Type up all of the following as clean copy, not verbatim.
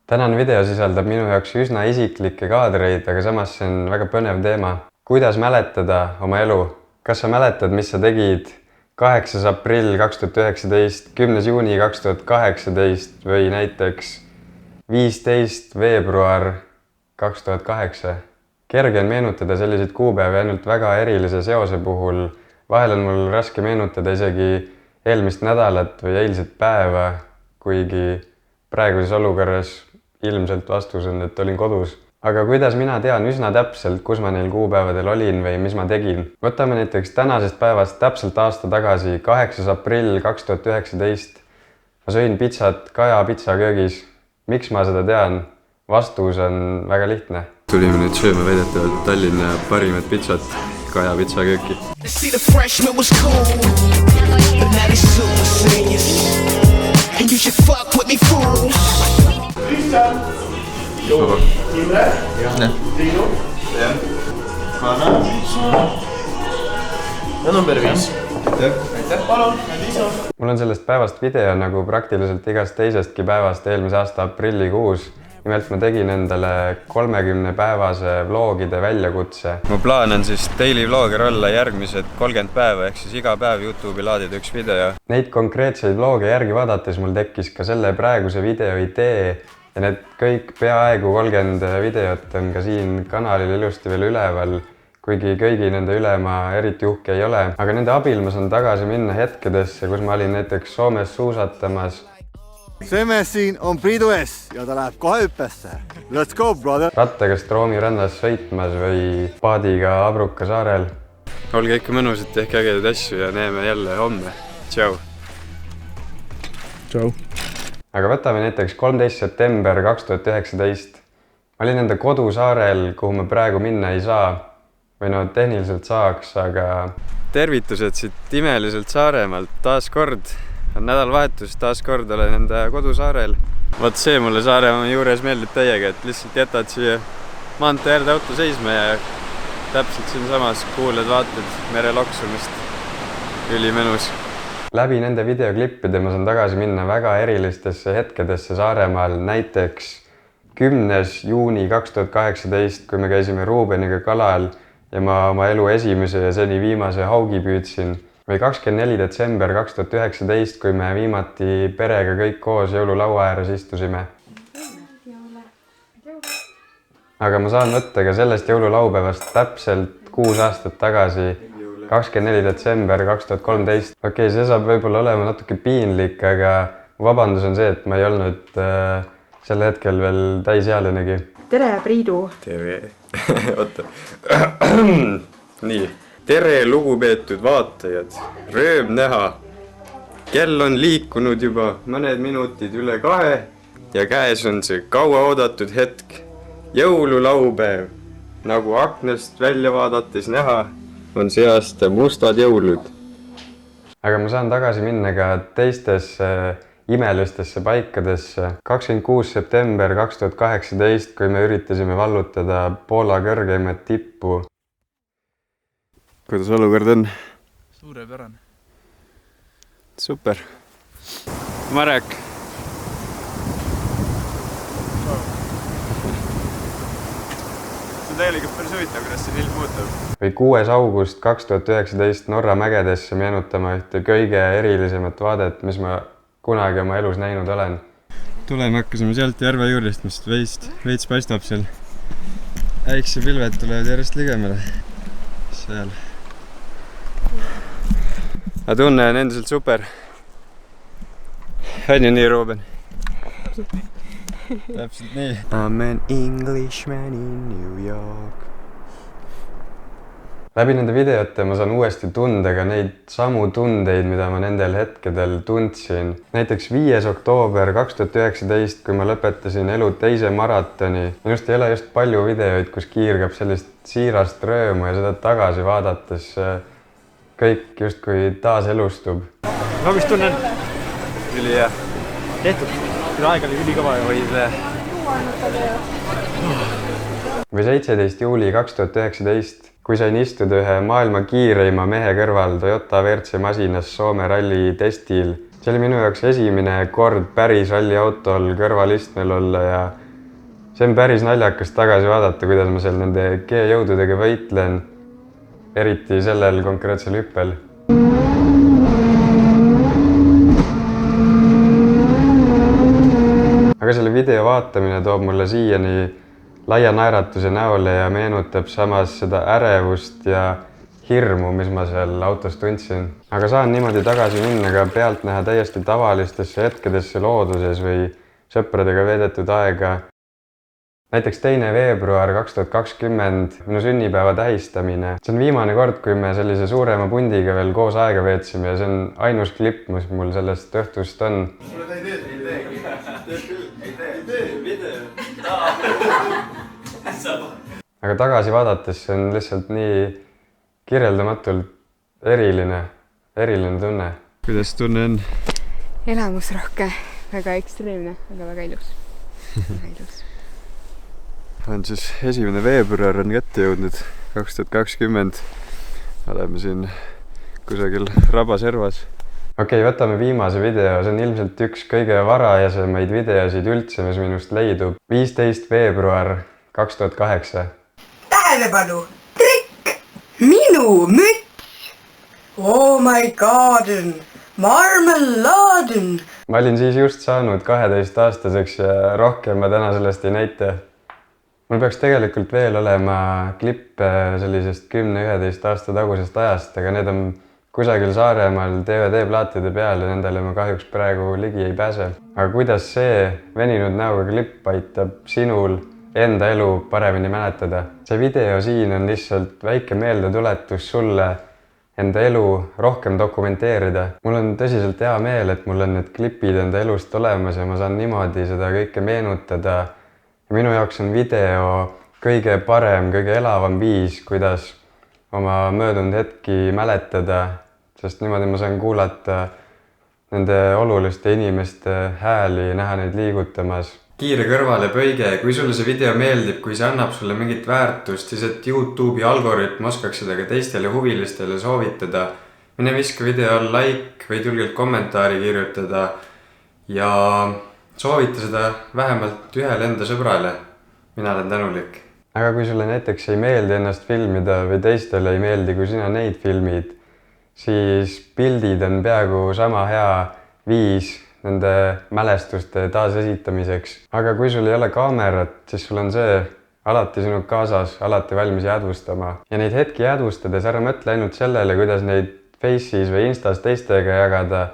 Tänane video sisaldab minu jaoks üsna isiklikke kaadreid, aga samas see on väga põnev teema. Kuidas mäletada oma elu? Kas sa mäletad, mis sa tegid 8. aprill 2019, 10. juuni 2018 või näiteks 15. veebruar 2008? Kerge on meenutada selliseid kuupäevi ainult väga erilise seose puhul. Vahel on mul raske meenutada isegi eelmist nädalat või eilset päeva, kuigi praeguses olukorras ilmselt vastus on, et olin kodus. Aga kuidas mina tean üsna täpselt, kus ma neil kuupäevadel olin või mis ma tegin? Võtame näiteks tänasest päevast täpselt aasta tagasi, 8. aprill 2019. Ma sõin pitsat Kaja pitsaköögis. Miks ma seda tean? Vastus on väga lihtne. Tulime nüüd sööma väidetavalt Tallinna parimat pitsat Kaja pitsakööki. Kristjan, Imre, Triinu, Kana ja number 5. Aitäh, palun, Liisa. Mul on sellest päevast video nagu praktiliselt igast teisestki päevast eelmise aasta aprillikuus. Nimelt ma tegin endale 30-päevase vlogide väljakutse. Mu plaan on siis daily vlogger olla järgmised 30 päeva, ehk siis iga päev YouTube'i laadida üks video. Neid konkreetseid vloge järgi vaadates mul tekkis ka selle praeguse video idee ja need kõik peaaegu 30 videot on ka siin kanalil ilusti veel üleval, kuigi kõigi nende üle ma eriti uhke ei ole. Aga nende abil ma saan tagasi minna hetkedesse, kus ma olin näiteks Soomes suusatamas. Semes siin on Priidu S ja ta läheb kohe hüppesse. Let's go, brother! Rattaga Stroomi rannas sõitmas või paadiga Abruka saarel. Olge ikka mõnusad, tehke ägedaid asju ja näeme jälle homme. Tšau! Tšau! Aga võtame näiteks 13. september 2019. Ma olin enda kodusaarel, kuhu ma praegu minna ei saa. Või no tehniliselt saaks, aga... Tervitused siit imeliselt Saaremaalt taas kord. On nädalavahetus, taas kord olen enda kodusaarel. Vaat see mulle Saaremaa juures meeldib täiega, et lihtsalt jätad siia maantee äärde auto seisma ja täpselt siin samas kuuled vaated mere loksumist. Ülimenus. Läbi nende videoklippide ma saan tagasi minna väga erilistesse hetkedesse Saaremaal, näiteks 10. juuni 2018, kui me käisime Ruubeniga kalal ja ma oma elu esimese ja seni viimase haugi püüdsin. Või 24. detsember 2019, kui me viimati perega kõik koos jõululaua ääres istusime. Aga ma saan võtta ka sellest jõululaupäevast täpselt 6 aastat tagasi, 24. detsember 2013. Okei, see saab võib-olla olema natuke piinlik, aga vabandus on see, et ma ei olnud sel hetkel veel täisealinegi. Tere, Priidu! Tere! Oota. Nii. Tere, lugupeetud vaatajad! Rõõm näha! Kell on liikunud juba mõned minutid üle 2 ja käes on see kauaoodatud hetk. Jõululaupäev. Nagu aknast välja vaadates näha, on see aasta mustad jõulud. Aga ma saan tagasi minna ka teistesse imelistesse paikadesse. 26. september 2018, kui me üritasime vallutada Poola kõrgeimat tippu. Kuidas olukord on? Suurepärane. Super. Marek. See on täielikult päris huvitav, kuidas siin ilm muutub. Või 6. august 2019 Norra mägedesse meenutama ühte kõige erilisemat vaadet, mis ma kunagi oma elus näinud olen. Tuleme hakkasime sealt järve juurest, mis veits paistab seal. Äiksepilved tulevad järjest ligemale. Seal. Aga tunne on endiselt super. On ju nii, Ruben? Täpselt nii. I'm an Englishman in New York. Läbi nende videote ma saan uuesti tunda ka neid samu tundeid, mida ma nendel hetkedel tundsin. Näiteks 5. oktoober 2019, kui ma lõpetasin elu teise maratoni. Minust ei ole just palju videoid, kus kiirgab sellist siirast rõõmu ja seda tagasi vaadates kõik justkui taas elustub. No mis tunnen? Üli hea. Tehtud. Seda aega oli ülikava ja hoida. Või 17. juuli 2019, kui sain istuda ühe maailma kiireima mehe kõrval Toyota WRC masinas Soome ralli testil, see oli minu jaoks esimene kord päris ralliautol kõrvalistmel olla ja see on päris naljakas tagasi vaadata, kuidas ma seal nende G-jõududega võitlen, eriti sellel konkreetsel hüppel. Aga selle video vaatamine toob mulle siiani laia naeratuse näole ja meenutab samas seda ärevust ja hirmu, mis ma seal autos tundsin. Aga saan niimoodi tagasi minna ka pealt näha täiesti tavalistesse hetkedesse looduses või sõpradega veedetud aega. Näiteks 2. veebruar 2020, minu sünnipäeva tähistamine. See on viimane kord, kui me sellise suurema pundiga veel koos aega veetsime ja see on ainus klipp, mis mul sellest õhtust on. Sulle ta ei tee. Aga tagasi vaadates see on lihtsalt nii kirjeldamatult eriline tunne. Kuidas tunne on? Elamusrohke, väga ekstreemne, aga väga ilus. Väga ilus. On siis 1. veebruar on kätte jõudnud 2020. Oleme siin kusagil rabaservas. Okei, võtame viimase video. See on ilmselt üks kõige varajasemaid videosid üldse, mis minust leidub. 15. veebruar 2008. Tähelepanu! Trikk! Minu müts! Oh my god! Marmeladen! Ma olin siis just saanud 12-aastaseks ja rohkem ma täna sellest ei näita. Mul peaks tegelikult veel olema klippe sellisest 10-11 aasta tagusest ajast, aga need on kusagil Saaremaal DVD-plaatide peal ja nendele ma kahjuks praegu ligi ei pääse. Aga kuidas see veninud näoga klipp aitab sinul enda elu paremini mäletada? See video siin on lihtsalt väike meeldetuletus sulle enda elu rohkem dokumenteerida. Mul on tõsiselt hea meel, et mul on need klipid enda elust olemas ja ma saan niimoodi seda kõike meenutada. Ja minu jaoks on video kõige parem, kõige elavam viis, kuidas oma möödunud hetki mäletada, sest niimoodi ma saan kuulata nende oluliste inimeste hääli, näha neid liigutamas. Kiire kõrvalepõige, kui sulle see video meeldib, kui see annab sulle mingit väärtust, siis et YouTube'i algoritm oskaks seda ka teistele huvilistele soovitada. Mine viska videole like, võid julgelt kommentaari kirjutada ja soovita seda vähemalt ühele enda sõbrale. Mina olen tänulik. Aga kui sulle näiteks ei meeldi ennast filmida või teistele ei meeldi, kui sina neid filmid, siis pildid on peaaegu sama hea viis nende mälestuste taasesitamiseks. Aga kui sul ei ole kaamerat, siis sul on see alati sinu kaasas, alati valmis jäädvustama. Ja neid hetki jäädvustades ära mõtle ainult sellele, kuidas neid Face'is või Instas teistega jagada,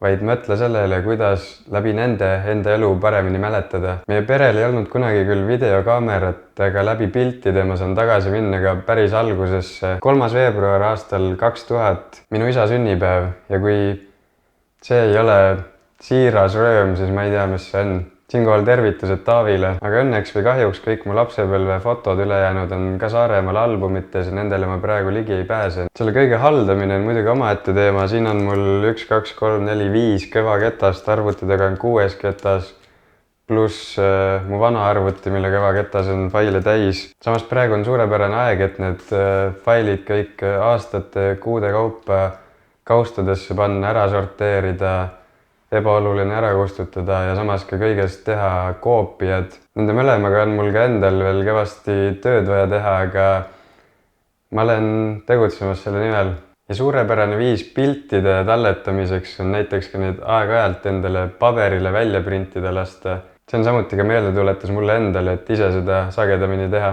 vaid mõtle sellele, kuidas läbi nende enda elu paremini mäletada. Meie perel ei olnud kunagi küll videokaamerat, aga läbi piltide ma saan tagasi minna ka päris algusesse. 3. veebruar aastal 2000, minu isa sünnipäev ja kui see ei ole siiras rööm, siis ma ei tea, mis see on. Siinkohal tervitused Taavile, aga õnneks või kahjuks kõik mu lapsepõlve fotod ülejäänud on ka Saaremaal albumites ja nendele ma praegu ligi ei pääse. Selle kõige haldamine on muidugi omaette teema. Siin on mul 1, 2, 3, 4, 5 kõvaketast, arvuti taga on 6 ketas, pluss mu vana arvuti, mille kõvaketas on faile täis. Samas praegu on suurepärane aeg, et need failid kõik aastate, kuude kaupa kaustadesse panna, ära sorteerida, ebaoluline ära kustutada ja samas ka kõigest teha koopiad. Nende mõlemaga on mul ka endal veel kõvasti tööd vaja teha, aga ma olen tegutsemas selle nimel. Ja suurepärane viis piltide talletamiseks on näiteks ka neid aeg-ajalt endale paberile välja printida lasta. See on samuti ka meeldetuletus mulle endale, et ise seda sagedamini teha.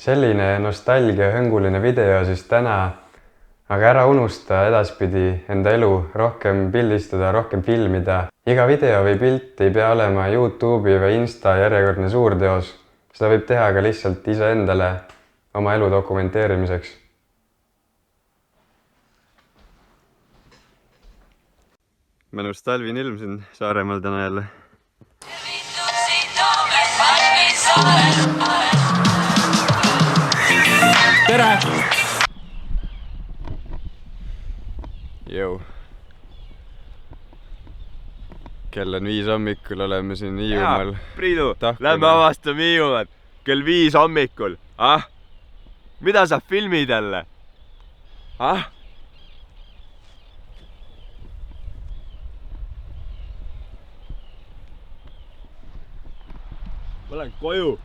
Selline nostalgia hõnguline video siis täna. Aga ära unusta edaspidi enda elu rohkem pildistada, rohkem filmida. Iga video või pilt ei pea olema YouTube'i või Insta järjekordne suurteos. Seda võib teha ka lihtsalt iseendale oma elu dokumenteerimiseks. Mõnus talvine ilm siin Saaremaal täna jälle. Tere! Jõu. Kell on 5 hommikul, oleme siin Hiiumaal. Priidu, lähme avastame Hiiumaad. Kell 5 hommikul. Mida sa filmid jälle? ma lähen koju